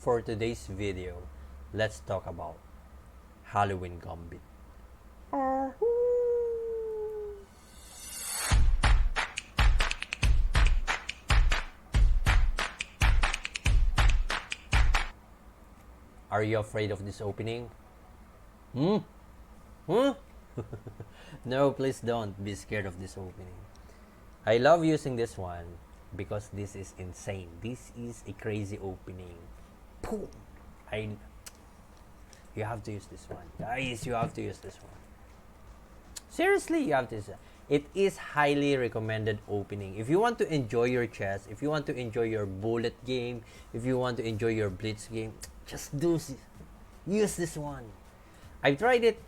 for today's video, let's talk about Halloween Gambit. Are you afraid of this opening? Hmm? Huh? No, please don't be scared of this opening. I love using this one because this is insane. This is a crazy opening. Boom! You have to use this one. Guys, you have to use this one. Seriously, you have to use it. It is highly recommended opening. If you want to enjoy your chess, if you want to enjoy your bullet game, if you want to enjoy your blitz game, just use this one. I've tried it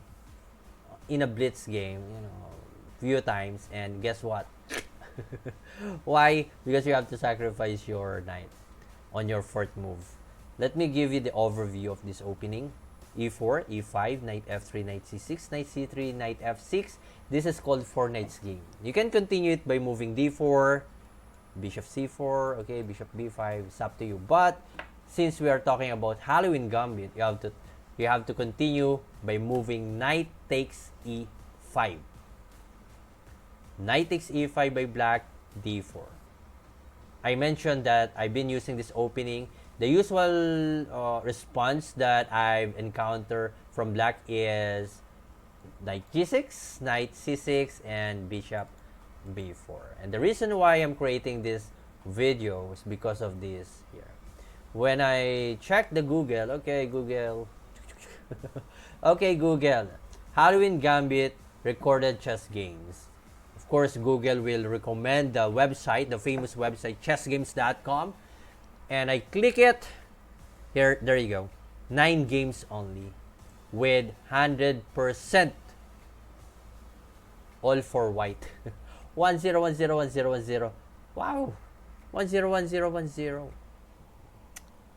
in a blitz game, few times, and guess what? Why? Because you have to sacrifice your knight on your fourth move. Let me give you the overview of this opening. E4, E5, knight F3, knight C6, knight C3, knight F6. This is called 4 knights game. You can continue it by moving D4, bishop C4, okay, bishop B5. It's up to you. But since we are talking about Halloween Gambit, you have to continue by moving knight takes E5. Knight takes E5 by black, D4. I mentioned that I've been using this opening. The usual response that I've encountered from black is knight G6, knight C6, and bishop B4. And the reason why I'm creating this video is because of this here. When I check the Google, okay Google, okay Google, Halloween Gambit recorded chess games. Of course, Google will recommend the website, the famous website, chessgames.com. And I click it. Here, there you go. 9 games only. With 100% all for white. 10, 10, 10, 10, 10. Wow. 10, 10, 10.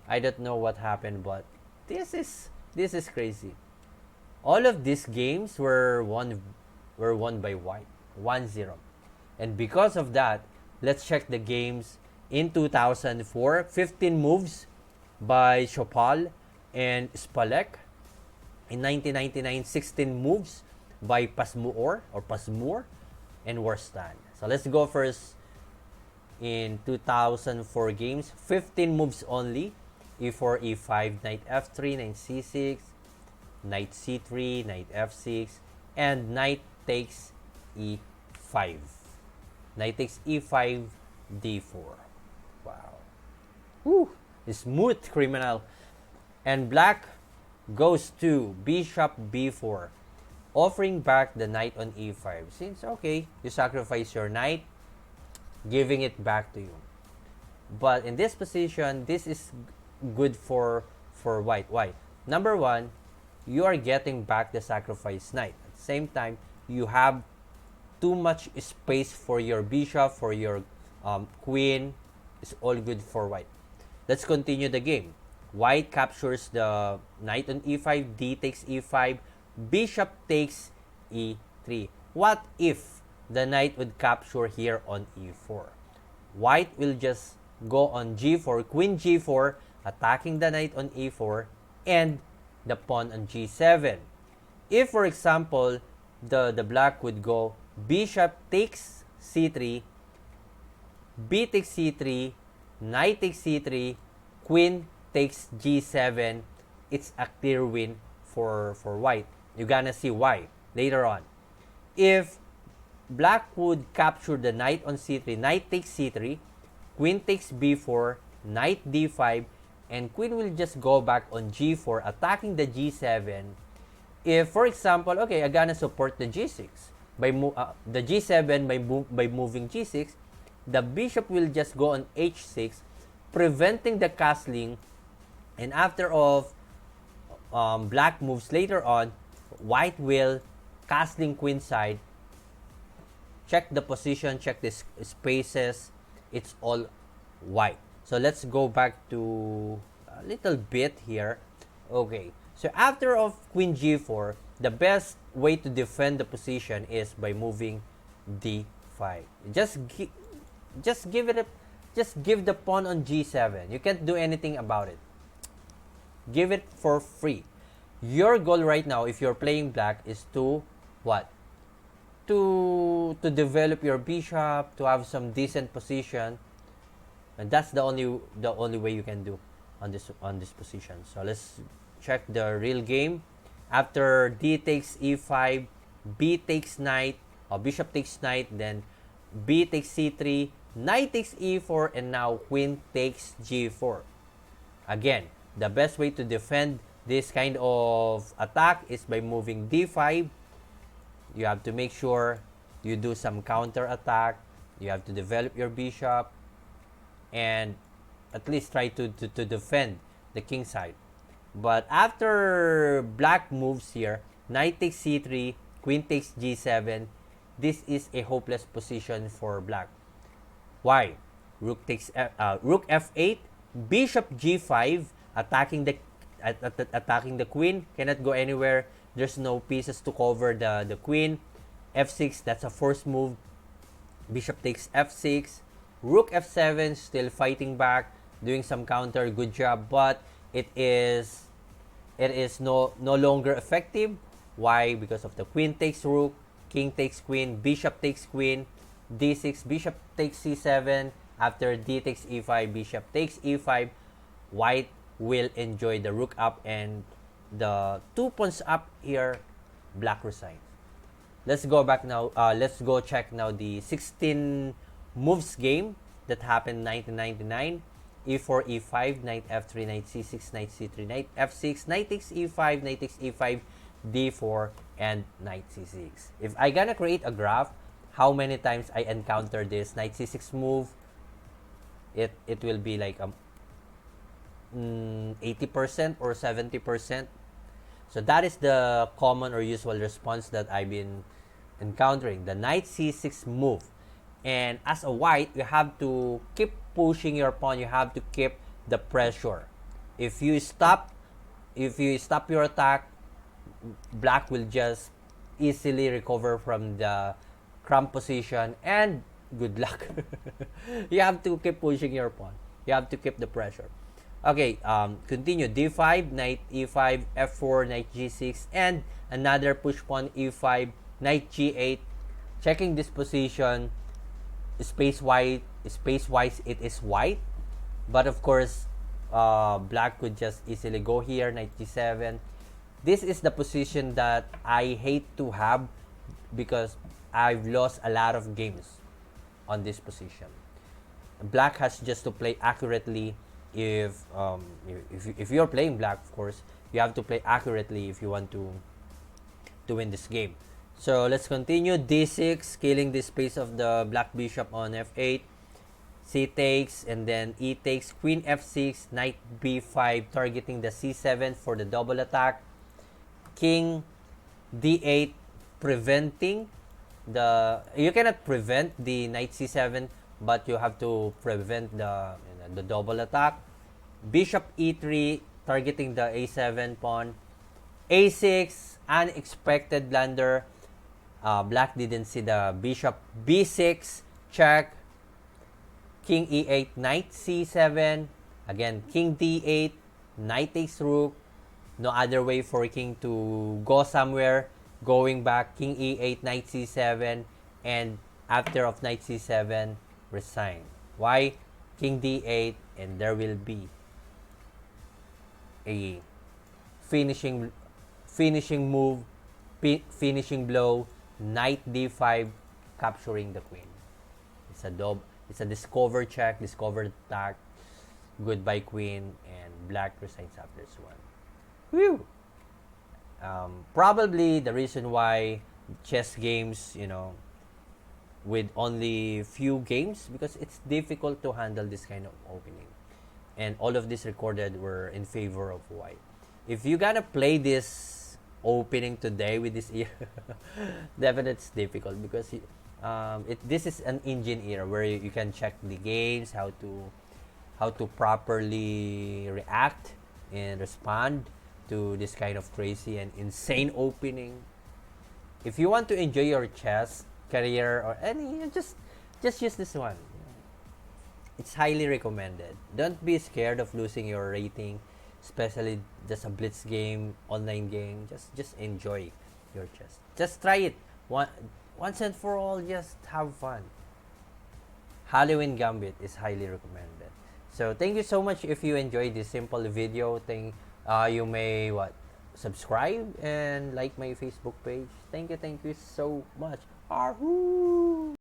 I don't know what happened, but this is crazy. All of these games were won by white. 1-0. And because of that, let's check the games in 2004. 15 moves by Chopal and Spalek. In 1999, 16 moves by Pasmuor and Worstan. So let's go first in 2004 games. 15 moves only. E4, E5, knight F3, knight C6, knight C3, knight F6, and knight takes E5. Knight takes E5, D4. Wow. Woo! Smooth criminal. And black goes to bishop B4, offering back the knight on E5. Since, okay, you sacrifice your knight, giving it back to you. But in this position, this is good for white. Why? Number one, you are getting back the sacrificed knight. At the same time, you have too much space for your bishop, for your queen. It's all good for white. Let's continue the game. White captures the knight on E5, D takes E5, bishop takes E3. What if the knight would capture here on E4? White will just go on G4, queen G4, attacking the knight on E4, and the pawn on G7. If, for example, the black would go bishop takes C3, B takes C3, knight takes C3, queen takes G7, it's a clear win for white. You're gonna see why later on. If black would capture the knight on C3, knight takes C3, queen takes B4, knight D5, and queen will just go back on G4, attacking the G7. If, for example, okay, I'm gonna support the G6 by the G7 by moving G6, the bishop will just go on H6, preventing the castling. And after of black moves later on, white will castling queen side. Check the position, check the spaces. It's all white. So let's go back to a little bit here. Okay, so after of queen G4, the best way to defend the position is by moving D5. Just give the pawn on G7. You can't do anything about it. Give it for free. Your goal right now, if you're playing black, is to what? To develop your bishop, to have some decent position, and that's the only way you can do on this position. So let's check the real game. After d takes e5, b takes knight, or bishop takes knight, then b takes c3, knight takes e4, and now queen takes g4. Again, the best way to defend this kind of attack is by moving d5. You have to make sure you do some counter attack. You have to develop your bishop and at least try to defend the king side. But after black moves here, knight takes c3, queen takes g7, this is a hopeless position for black. Why? Rook f8, bishop g5, attacking the queen, cannot go anywhere. There's no pieces to cover the queen. f6, that's a forced move. Bishop takes f6, rook f7, still fighting back, doing some counter, good job, but it is no longer effective. Why? Because of the queen takes rook, king takes queen, bishop takes queen, d6, bishop takes c7. After d takes e5, bishop takes e5. White will enjoy the rook up and the 2 pawns up here. Black resigns. Let's go back now. Let's go check now the 16 moves game that happened 1999. e4, e5, knight f3, knight c6, knight c3, knight f6, knight takes e5, knight takes e5, d4, and knight c6. If I gonna create a graph, how many times I encounter this knight c6 move, it will be like 80% or 70%. So that is the common or usual response that I've been encountering, the knight c6 move. And as a white, you have to keep pushing your pawn. You have to keep the pressure. If you stop your attack, black will just easily recover from the cramp position and good luck. You have to keep pushing your pawn. You have to keep the pressure. Okay, continue. d5, knight e5, f4, knight g6, and another push pawn e5, knight g8. Checking this position, space-wise it is white, but of course, black could just easily go here, knight g7. This is the position that I hate to have because I've lost a lot of games on this position. Black has just to play accurately. If you're playing black, of course, you have to play accurately if you want to win this game. So let's continue. d6, killing the space of the black bishop on f8. c takes, and then e takes, queen f6, knight b5, targeting the c7 for the double attack. King d8, preventing you cannot prevent the knight c7, but you have to prevent the double attack. Bishop e3, targeting the a7 pawn. a6, unexpected blunder. Black didn't see the bishop. b6, check. King e8, knight c7. Again, king d8, knight takes rook. No other way for king to go somewhere. Going back, king e8, knight c7, and after of knight c7, resign. Why? King d8, and there will be a finishing move, finishing blow, knight d5, capturing the queen. It's a discover check, discover attack, goodbye queen, and black resigns after this one. Whew! Probably the reason why chess games, with only few games, because it's difficult to handle this kind of opening. And all of this recorded were in favor of white. If you gonna play this opening today with this era, definitely it's difficult because this is an engine era where you can check the games, how to properly react and respond to this kind of crazy and insane opening. If you want to enjoy your chess career or any, just use this one. It's highly recommended. Don't be scared of losing your rating. especially just a blitz game, online game. Just enjoy your chess. Just try it one once and for all. Just have fun. Halloween Gambit is highly recommended. So thank you so much. If you enjoyed this simple video, you may subscribe and like my Facebook page. Thank you so much. Ahoo!